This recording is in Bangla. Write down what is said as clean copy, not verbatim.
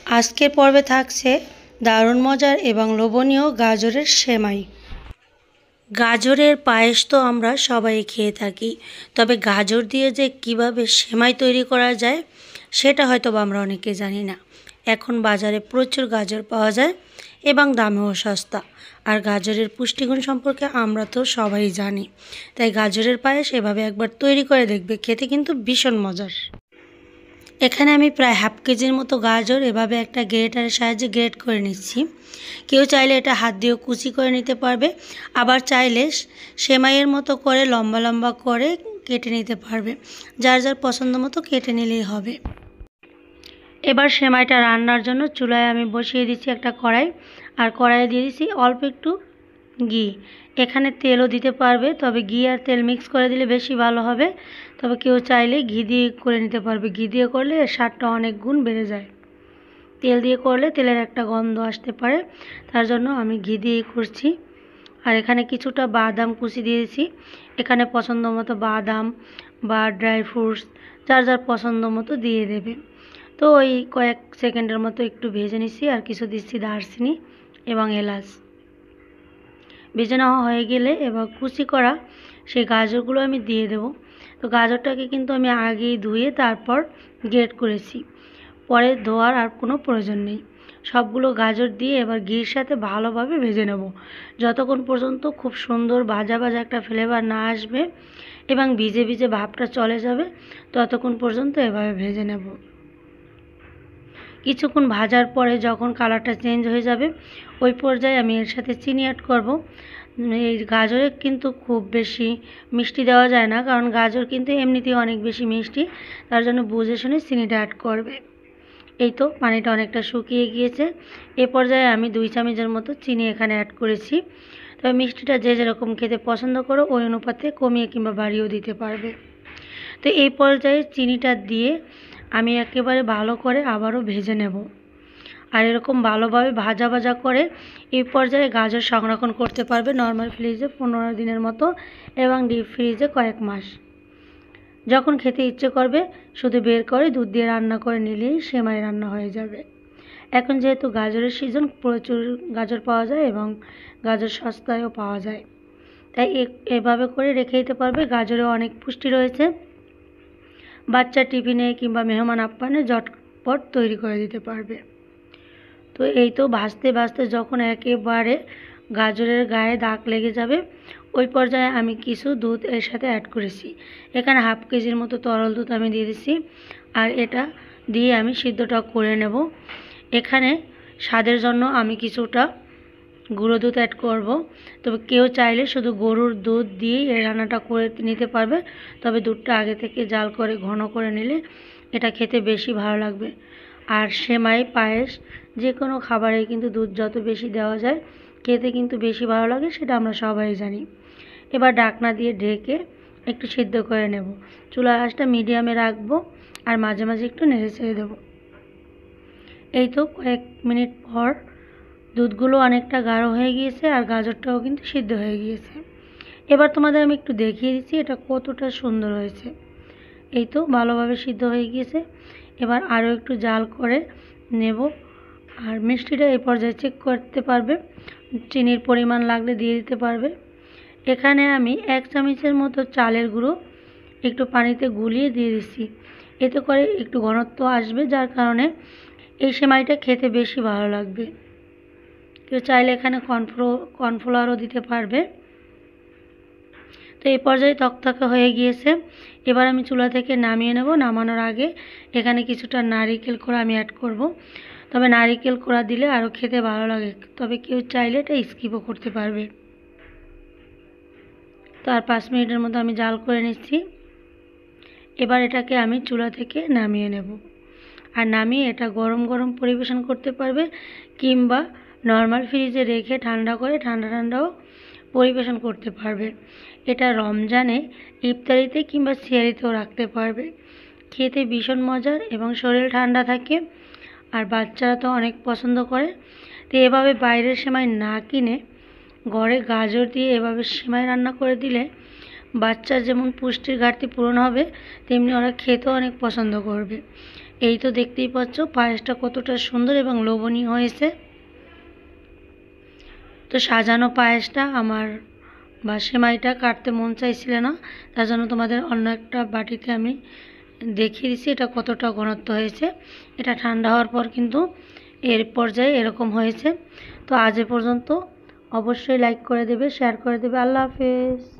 আজকের পর্বে থাকছে দারুণ মজার এবং লোভনীয় গাজরের সেমাই। গাজরের পায়েস তো আমরা সবাই খেয়ে থাকি, তবে গাজর দিয়ে যে কিভাবে সেমাই তৈরি করা যায় সেটা হয়তো আমরা অনেকে জানি না। এখন বাজারে প্রচুর গাজর পাওয়া যায় এবং দামেও সস্তা। আর গাজরের পুষ্টিগুণ সম্পর্কে আমরা তো সবাই জানি, তাই গাজরের পায়েস এভাবে একবার তৈরি করে দেখবে, খেতে কিন্তু ভীষণ মজার। এখানে আমি প্রায় হাফ কেজির মতো গাজর এভাবে একটা গ্রেটারের সাহায্যে গ্রেট করে নিচ্ছি। কেউ চাইলে এটা হাত দিয়েও কুচি করে নিতে পারবে, আবার চাইলে সেমাইয়ের মতো করে লম্বা লম্বা করে কেটে নিতে পারবে। যার যার পছন্দ মতো কেটে নিলেই হবে। এবার সেমাইটা রান্নার জন্য চুলায় আমি বসিয়ে দিচ্ছি একটা কড়াই, আর কড়াইয়ে দিয়ে দিচ্ছি অল্প একটু ঘি। এখানে তেলও দিতে পারবে, তবে ঘি আর তেল মিক্স করে দিলে বেশি ভালো হবে। তবে কেউ চাইলে ঘি দিয়ে করে নিতে পারবে, ঘি দিয়ে করলে এর স্বাদটা অনেক গুণ বেড়ে যায়। তেল দিয়ে করলে তেলের একটা গন্ধ আসতে পারে, তার জন্য আমি ঘি দিয়েই করছি। আর এখানে কিছুটা বাদাম কুচি দিয়েছি। এখানে পছন্দ মতো বাদাম বা ড্রাই ফ্রুটস যার যার পছন্দ মতো দিয়ে দেবে। তো ওই কয়েক সেকেন্ডের মতো একটু ভেজে নিচ্ছি, আর কিছু দিচ্ছি দারচিনি এবং এলাচ। ভেজে নেওয়া হয়ে গেলে এবার কুচি করা সেই গাজরগুলো আমি দিয়ে দেব। তো গাজরটাকে কিন্তু আমি আগেই ধুয়ে তারপর গ্রেট করেছি, পরে ধোয়ার আর কোনো প্রয়োজন নেই। সবগুলো গাজর দিয়ে এবার ঘির সাথে ভালোভাবে ভেজে নেব, যতক্ষণ পর্যন্ত খুব সুন্দর ভাজা ভাজা একটা ফ্লেভার না আসবে এবং ভিজে ভিজে ভাবটা চলে যাবে, ততক্ষণ পর্যন্ত এভাবে ভেজে নেব। কিছুক্ষণ ভাজার পরে যখন কালারটা চেঞ্জ হয়ে যাবে, ওই পর্যায়ে আমি এর সাথে চিনি অ্যাড করব। এই গাজরে কিন্তু খুব বেশি মিষ্টি দেওয়া যায় না, কারণ গাজর কিন্তু এমনিতেই অনেক বেশি মিষ্টি, তার জন্য বুঝে শুনে চিনিটা অ্যাড করবে। এই তো পানিটা অনেকটা শুকিয়ে গিয়েছে। এ পর্যায়ে আমি 2 চামচের মতো চিনি এখানে অ্যাড করেছি। তবে মিষ্টিটা যে যেরকম খেতে পছন্দ করো ওই অনুপাতে কমিয়ে কিংবা বাড়িয়েও দিতে পারবে। তো এই পর্যায়ে চিনিটা দিয়ে আমি একেবারে ভালো করে আবারও ভেজে নেব। আর এরকম ভালোভাবে ভাজা ভাজা করে এই পর্যায়ে গাজর সংরক্ষণ করতে পারবে নর্মাল ফ্রিজে 15 দিনের মতো এবং ডিপ ফ্রিজে কয়েক মাস। যখন খেতে ইচ্ছে করবে শুধু বের করে দুধ দিয়ে রান্না করে নিলেই সেমাই রান্না হয়ে যাবে। এখন যেহেতু গাজরের সিজন, প্রচুর গাজর পাওয়া যায় এবং গাজর সস্তায়ও পাওয়া যায়, তাই এভাবে করে রেখে দিতে পারবে। গাজরে অনেক পুষ্টি রয়েছে, বাচ্চা টিফিনে কিংবা মেহমান আপ্যায়নে ঝটপট তৈরি করে দিতে পারবে। তো এই তো ভাজতে ভাজতে যখন একেবারে গাজরের গায়ে দাগ লেগে যাবে, ওই পর্যায়ে আমি কিছু দুধ এর সাথে অ্যাড করেছি। এখানে হাফ কেজির মতো তরল দুধ আমি দিয়ে দিচ্ছি, আর এটা দিয়ে আমি সিদ্ধটা করে নেব। এখানে স্বাদের জন্য আমি কিছুটা গুঁড়ো দুধ অ্যাড করব। তবে কেউ চাইলে শুধু গরুর দুধ দিয়েই এই রান্নাটা করে নিতে পারবে, তবে দুধটা আগে থেকে জাল করে ঘন করে নিলে এটা খেতে বেশি ভালো লাগবে। আর সেমাই পায়েস যে কোনো খাবারে কিন্তু দুধ যত বেশি দেওয়া যায় খেতে কিন্তু বেশি ভালো লাগে, সেটা আমরা সবাই জানি। এবার ঢাকনা দিয়ে ঢেকে একটু সিদ্ধ করে নেব। চুলার আঁচটা মিডিয়ামে রাখবো আর মাঝে মাঝে একটু নেড়ে ছেড়ে দেবো। এই তো কয়েক মিনিট পর দুধগুলো অনেকটা গাঢ় হয়ে গিয়েছে আর গাজরটাও কিন্তু সিদ্ধ হয়ে গিয়েছে। এবার তোমাদের আমি একটু দেখিয়ে দিচ্ছি এটা কতটা সুন্দর হয়েছে। এই তো ভালোভাবে সিদ্ধ হয়ে গিয়েছে। এবার আরও একটু জাল করে নেব। আর মিষ্টিটা এই পর্যায়ে চেক করতে পারবে, চিনির পরিমাণ লাগলে দিয়ে দিতে পারবে। এখানে আমি 1 চামচের মতো চালের গুঁড়ো একটু পানিতে গুলিয়ে দিয়ে দিচ্ছি। এতে করে একটু ঘনত্ব আসবে, যার কারণে এই সেমাইটা খেতে বেশি ভালো লাগবে। কেউ চাইলে এখানে কর্নফ্লাওয়ারও দিতে পারবে। তো এই পর্যায়ে তকতকে হয়ে গিয়েছে। এবার আমি চুলা থেকে নামিয়ে নেব। নামানোর আগে এখানে কিছুটা নারিকেল কোড়া আমি অ্যাড করব। তবে নারিকেল কোড়া দিলে আরও খেতে ভালো লাগে, তবে কেউ চাইলে এটা স্কিপও করতে পারবে। তো আর 5 মিনিটের মতো আমি জাল করে নিচ্ছি। এবার এটাকে আমি চুলা থেকে নামিয়ে নেব। আর নামিয়ে এটা গরম গরম পরিবেশন করতে পারবে, কিংবা নর্মাল ফ্রিজে রেখে ঠান্ডা করে ঠান্ডাও পরিবেশন করতে পারবে। এটা রমজানে ইফতারিতে কিংবা সিয়ারিতেও রাখতে পারবে। খেতে ভীষণ মজার এবং শরীর ঠান্ডা থাকে, আর বাচ্চারা তো অনেক পছন্দ করে। তো এভাবে বাইরের সেমাই না কিনে ঘরে গাজর দিয়ে এভাবে সেমাই রান্না করে দিলে বাচ্চার যেমন পুষ্টির ঘাটতি পূরণ হবে, তেমনি ওরা খেতেও অনেক পছন্দ করবে। এই তো দেখতেই পাচ্ছ পায়েসটা কতটা সুন্দর এবং লোভনীয় হয়েছে। তো সাজানো পায়েসটা আমার বা সেমাইটা কাটতে মন চাইছিল না, তার জন্য তোমাদের অন্য একটা বাটিতে আমি দেখিয়ে দিচ্ছি এটা কতটা ঘনত্ব হয়েছে। এটা ঠান্ডা হওয়ার পর কিন্তু এর পর্যায়ে এরকম হয়েছে। তো আজ এ পর্যন্ত, অবশ্যই লাইক করে দেবে, শেয়ার করে দেবে। আল্লাহ হাফেজ।